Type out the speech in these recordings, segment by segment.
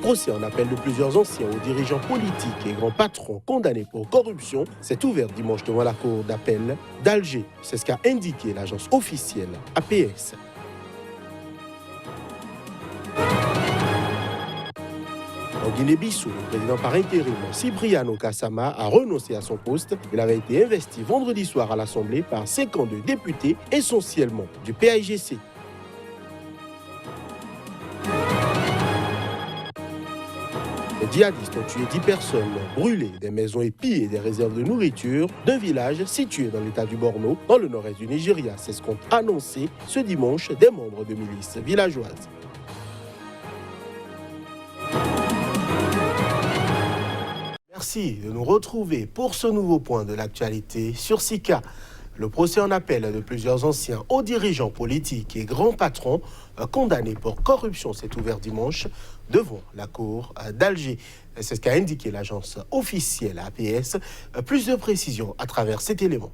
procès en appel de plusieurs anciens hauts dirigeants politiques et grands patrons condamnés pour corruption s'est ouvert dimanche devant la cour d'appel d'Alger. C'est ce qu'a indiqué l'agence officielle APS. En Guinée-Bissau, le président par intérim Cipriano Kassama a renoncé à son poste. Il avait été investi vendredi soir à l'Assemblée par 52 députés, essentiellement du PAIGC. Les djihadistes ont tué 10 personnes, brûlé des maisons et pillé des réserves de nourriture d'un village situé dans l'état du Borno, dans le nord-est du Nigeria. C'est ce qu'ont annoncé ce dimanche des membres de milices villageoises. Merci de nous retrouver pour ce nouveau point de l'actualité sur SICA. Le procès en appel de plusieurs anciens hauts dirigeants politiques et grands patrons condamnés pour corruption s'est ouvert dimanche devant la cour d'Alger. C'est ce qu'a indiqué l'agence officielle APS. Plus de précisions à travers cet élément.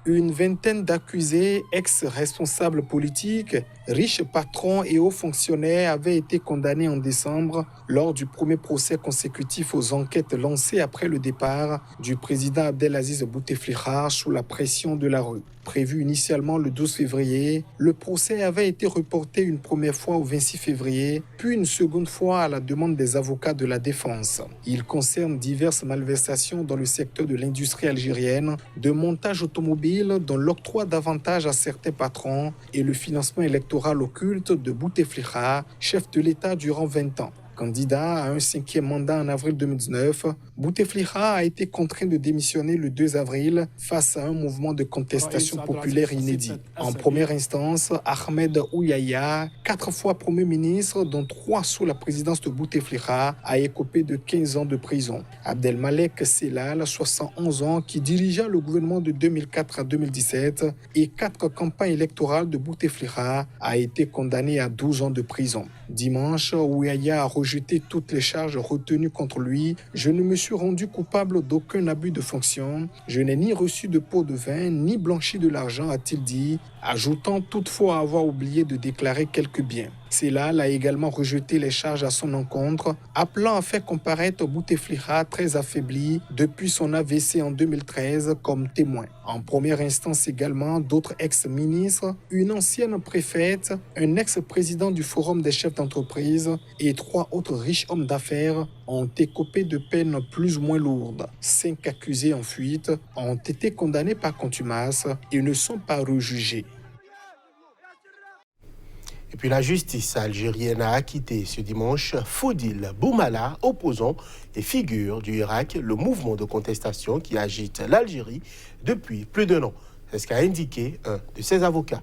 Une vingtaine d'accusés, ex-responsables politiques, riches patrons et hauts fonctionnaires avaient été condamnés en décembre lors du premier procès consécutif aux enquêtes lancées après le départ du président Abdelaziz Bouteflika sous la pression de la rue. Prévu initialement le 12 février, le procès avait été reporté une première fois au 26 février, puis une seconde fois à la demande des avocats de la défense. Il concerne diverses malversations dans le secteur de l'industrie algérienne, de montage automobile, dont l'octroi d'avantages à certains patrons et le financement électoral occulte de Bouteflika, chef de l'État durant 20 ans. Candidat à un 5e mandat en avril 2019, Bouteflika a été contraint de démissionner le 2 avril face à un mouvement de contestation populaire inédit. En première instance, Ahmed Ouyaya, 4 fois Premier ministre, dont 3 sous la présidence de Bouteflika, a écopé de 15 ans de prison. Abdelmalek Sellal, 71 ans, qui dirigea le gouvernement de 2004 à 2017 et 4 campagnes électorales de Bouteflika, a été condamné à 12 ans de prison. Dimanche, Ouyaya a rejeté toutes les charges retenues contre lui. Je ne me suis rendu coupable d'aucun abus de fonction. Je n'ai ni reçu de pot de vin, ni blanchi de l'argent, a-t-il dit, ajoutant toutefois avoir oublié de déclarer quelques biens. Sellal a également rejeté les charges à son encontre, appelant à faire comparaître Bouteflika très affaibli depuis son AVC en 2013 comme témoin. En première instance également, d'autres ex-ministres, une ancienne préfète, un ex-président du Forum des chefs d'entreprise et 3 autres riches hommes d'affaires ont écopé de peines plus ou moins lourdes. 5 accusés en fuite ont été condamnés par contumace et ne sont pas rejugés. Et puis la justice algérienne a acquitté ce dimanche Fodil Boumala, opposant et figure du Irak, le mouvement de contestation qui agite l'Algérie depuis plus d'1 an. C'est ce qu'a indiqué un de ses avocats.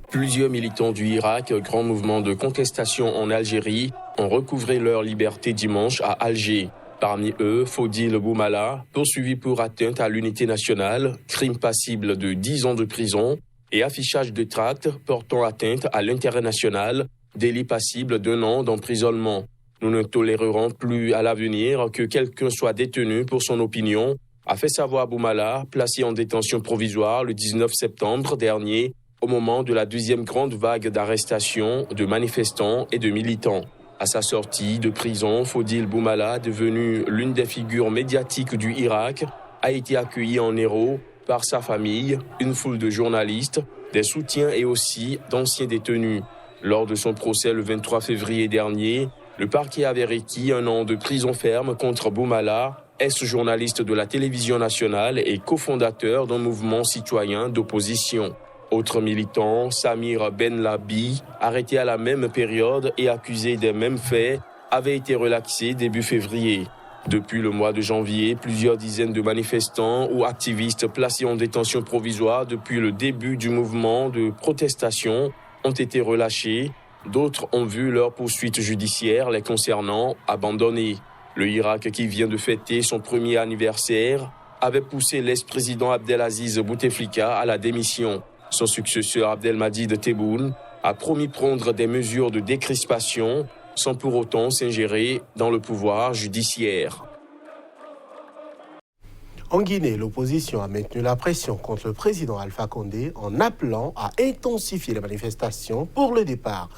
Plusieurs militants du Irak, grand mouvement de contestation en Algérie, ont recouvré leur liberté dimanche à Alger. Parmi eux, Fodil Boumala, poursuivi pour atteinte à l'unité nationale, crime passible de 10 ans de prison, et affichage de tracts portant atteinte à l'intérêt national, délit passible d'1 an d'emprisonnement. Nous ne tolérerons plus à l'avenir que quelqu'un soit détenu pour son opinion, a fait savoir Boumala, placé en détention provisoire le 19 septembre dernier, au moment de la 2e grande vague d'arrestations de manifestants et de militants. À sa sortie de prison, Fodil Boumala, devenu l'une des figures médiatiques du Irak, a été accueilli en héros par sa famille, une foule de journalistes, des soutiens et aussi d'anciens détenus. Lors de son procès le 23 février dernier, le parquet avait requis 1 an de prison ferme contre Boumala, ex-journaliste de la télévision nationale et cofondateur d'un mouvement citoyen d'opposition. Autre militant, Samir Ben Labi, arrêté à la même période et accusé des mêmes faits, avait été relaxé début février. Depuis le mois de janvier, plusieurs dizaines de manifestants ou activistes placés en détention provisoire depuis le début du mouvement de protestation ont été relâchés. D'autres ont vu leur poursuite judiciaire les concernant abandonnée. Le Irak, qui vient de fêter son premier anniversaire, avait poussé l'ex-président Abdelaziz Bouteflika à la démission. Son successeur Abdelmadjid Tebboune a promis prendre des mesures de décrispation sans pour autant s'ingérer dans le pouvoir judiciaire. En Guinée, l'opposition a maintenu la pression contre le président Alpha Condé en appelant à intensifier les manifestations pour le départ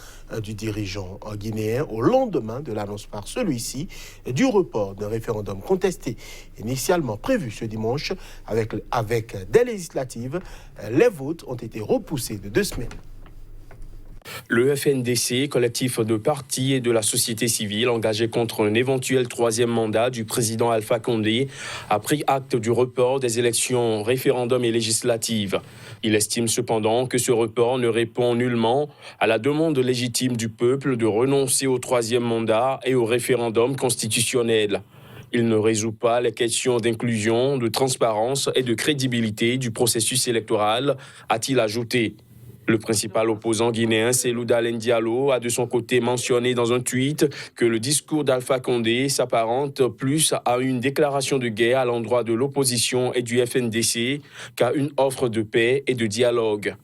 du dirigeant guinéen au lendemain de l'annonce par celui-ci du report d'un référendum contesté initialement prévu ce dimanche avec des législatives. Les votes ont été repoussés de 2 semaines. Le FNDC, collectif de partis et de la société civile engagé contre un éventuel 3e mandat du président Alpha Condé, a pris acte du report des élections référendum et législatives. Il estime cependant que ce report ne répond nullement à la demande légitime du peuple de renoncer au 3e mandat et au référendum constitutionnel. Il ne résout pas les questions d'inclusion, de transparence et de crédibilité du processus électoral, a-t-il ajouté. Le principal opposant guinéen, Cellou Dalein Diallo, a de son côté mentionné dans un tweet que le discours d'Alpha Condé s'apparente plus à une déclaration de guerre à l'endroit de l'opposition et du FNDC qu'à une offre de paix et de dialogue.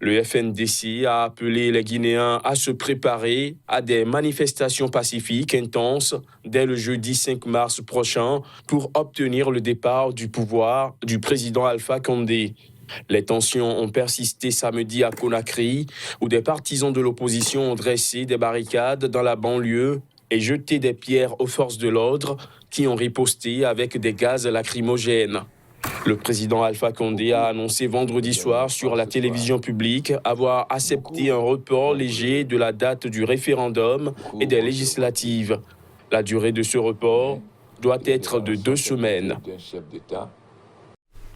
Le FNDC a appelé les Guinéens à se préparer à des manifestations pacifiques intenses dès le jeudi 5 mars prochain pour obtenir le départ du pouvoir du président Alpha Condé. Les tensions ont persisté samedi à Conakry, où des partisans de l'opposition ont dressé des barricades dans la banlieue et jeté des pierres aux forces de l'ordre qui ont riposté avec des gaz lacrymogènes. Le président Alpha Condé a annoncé vendredi soir sur la télévision publique avoir accepté un report léger de la date du référendum et des législatives. La durée de ce report doit être de 2 semaines.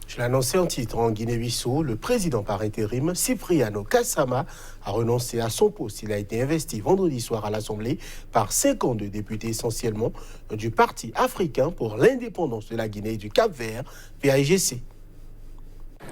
Je l'ai annoncé en titre en Guinée-Bissau, le président par intérim, Cipriano Kassama, a renoncé à son poste. Il a été investi vendredi soir à l'Assemblée par 52 députés essentiellement du Parti africain pour l'indépendance de la Guinée et du Cap-Vert, PAIGC.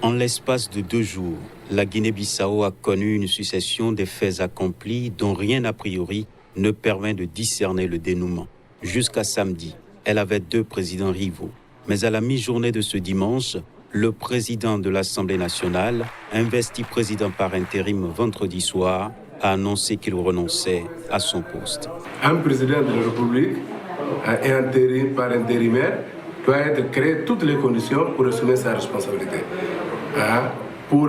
En l'espace de 2 jours, la Guinée-Bissau a connu une succession de faits accomplis dont rien a priori ne permet de discerner le dénouement. Jusqu'à samedi, elle avait 2 présidents rivaux. Mais à la mi-journée de ce dimanche, le président de l'Assemblée nationale, investi président par intérim vendredi soir, a annoncé qu'il renonçait à son poste. Un président de la République, par intérimaire, doit être créé toutes les conditions pour assumer sa responsabilité. Pour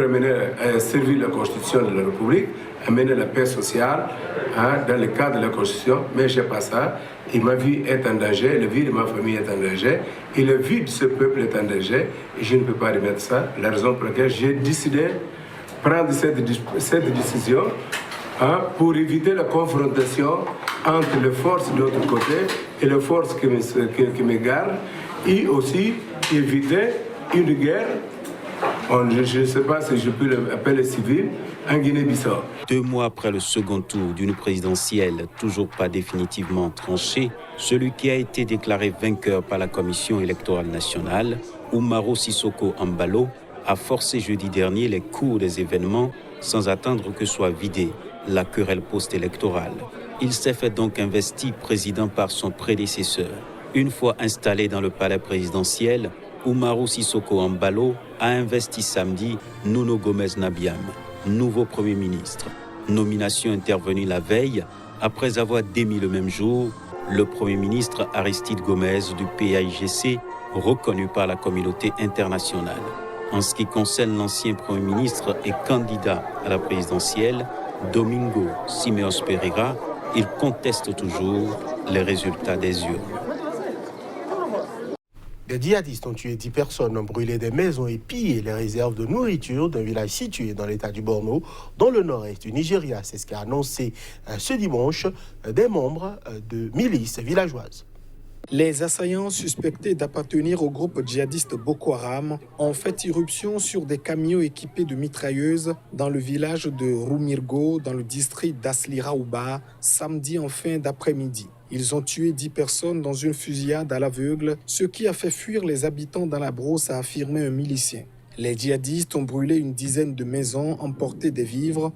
servir la Constitution de la République, amener la paix sociale dans le cadre de la Constitution, mais je n'ai pas ça. Et ma vie est en danger, la vie de ma famille est en danger, et la vie de ce peuple est en danger, et je ne peux pas remettre ça. La raison pour laquelle j'ai décidé de prendre cette décision pour éviter la confrontation entre les forces de l'autre côté et les forces qui me gardent, et aussi éviter une guerre. Je ne sais pas si je peux l'appeler civil, en Guinée-Bissau. 2 mois après le second tour d'une présidentielle toujours pas définitivement tranchée, celui qui a été déclaré vainqueur par la Commission électorale nationale, Umaro Sissoko Embalo, a forcé jeudi dernier les cours des événements sans attendre que soit vidée la querelle post-électorale. Il s'est fait donc investi président par son prédécesseur. Une fois installé dans le palais présidentiel, Umaro Sissoko Embalo a investi samedi Nuno Gomes Nabiam, nouveau Premier ministre. Nomination intervenue la veille, après avoir démis le même jour le Premier ministre Aristide Gomez du PAIGC, reconnu par la communauté internationale. En ce qui concerne l'ancien Premier ministre et candidat à la présidentielle, Domingo Simeos Pereira, il conteste toujours les résultats des urnes. Des djihadistes ont tué 10 personnes, ont brûlé des maisons et pillé les réserves de nourriture d'un village situé dans l'état du Borno, dans le nord-est du Nigeria. C'est ce qu'a annoncé ce dimanche des membres de milices villageoises. Les assaillants suspectés d'appartenir au groupe djihadiste Boko Haram ont fait irruption sur des camions équipés de mitrailleuses dans le village de Rumirgo, dans le district d'Aslira-Ouba, samedi en fin d'après-midi. Ils ont tué 10 personnes dans une fusillade à l'aveugle, ce qui a fait fuir les habitants dans la brousse, a affirmé un milicien. Les djihadistes ont brûlé une dizaine de maisons, emporté des vivres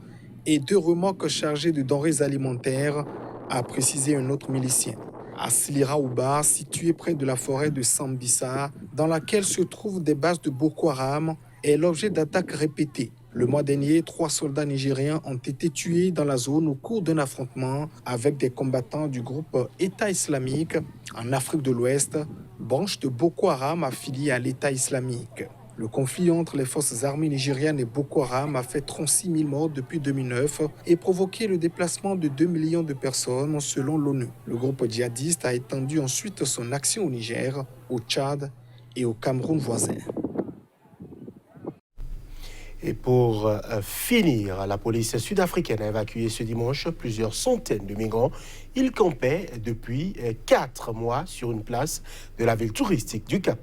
et 2 remorques chargées de denrées alimentaires, a précisé un autre milicien. Aslira-Ouba, situé près de la forêt de Sambisa, dans laquelle se trouvent des bases de Boko Haram, est l'objet d'attaques répétées. Le mois dernier, 3 soldats nigériens ont été tués dans la zone au cours d'un affrontement avec des combattants du groupe État islamique en Afrique de l'Ouest, branche de Boko Haram affiliée à l'État islamique. Le conflit entre les forces armées nigérianes et Boko Haram a fait 36 000 morts depuis 2009 et provoqué le déplacement de 2 millions de personnes selon l'ONU. Le groupe djihadiste a étendu ensuite son action au Niger, au Tchad et au Cameroun voisin. Et pour finir, la police sud-africaine a évacué ce dimanche plusieurs centaines de migrants. Ils campaient depuis 4 mois sur une place de la ville touristique du Cap.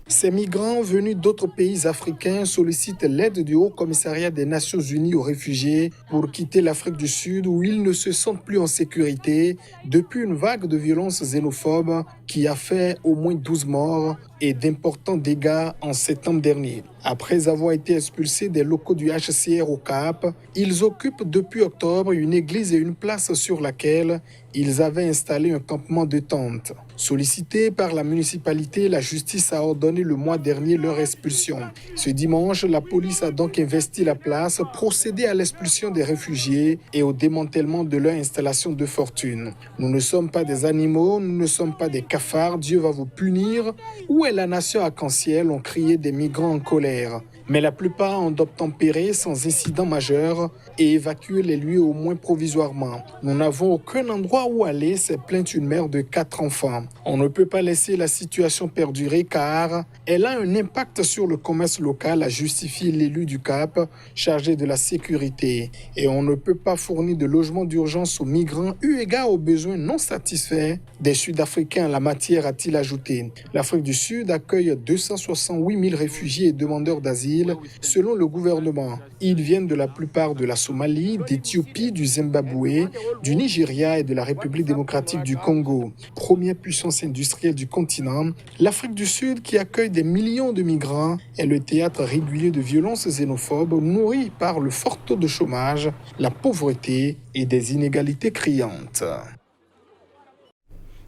Ces migrants venus d'autres pays africains sollicitent l'aide du Haut Commissariat des Nations Unies aux réfugiés pour quitter l'Afrique du Sud où ils ne se sentent plus en sécurité depuis une vague de violences xénophobes qui a fait au moins 12 morts et d'importants dégâts en septembre dernier. Après avoir été expulsés des locaux du HCR au Cap, ils occupent depuis octobre une église et une place sur laquelle ils avaient installé un campement de tentes. Sollicités par la municipalité, la justice a ordonné le mois dernier leur expulsion. Ce dimanche, la police a donc investi la place, procédé à l'expulsion des réfugiés et au démantèlement de leur installation de fortune. Nous ne sommes pas des animaux, nous ne sommes pas des cafards, Dieu va vous punir. Où est la nation arc-en-ciel, ont crié des migrants en colère. Mais la plupart ont obtempéré sans incident majeur et évacué les lieux au moins provisoirement. Nous n'avons aucun endroit où aller, s'est plainte une mère de 4 enfants. On ne peut pas laisser la situation perdurer car elle a un impact sur le commerce local, a justifié l'élu du Cap chargé de la sécurité. Et on ne peut pas fournir de logements d'urgence aux migrants eu égard aux besoins non satisfaits des Sud-Africains en la matière, a-t-il ajouté. L'Afrique du Sud accueille 268 000 réfugiés et demandeurs d'asile selon le gouvernement. Ils viennent de la plupart de la Somalie, d'Éthiopie, du Zimbabwe, du Nigeria et de la République démocratique du Congo. Première puissance industrielle du continent, l'Afrique du Sud, qui accueille des millions de migrants, est le théâtre régulier de violences xénophobes nourries par le fort taux de chômage, la pauvreté et des inégalités criantes.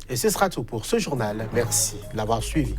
Et ce sera tout pour ce journal. Merci de l'avoir suivi.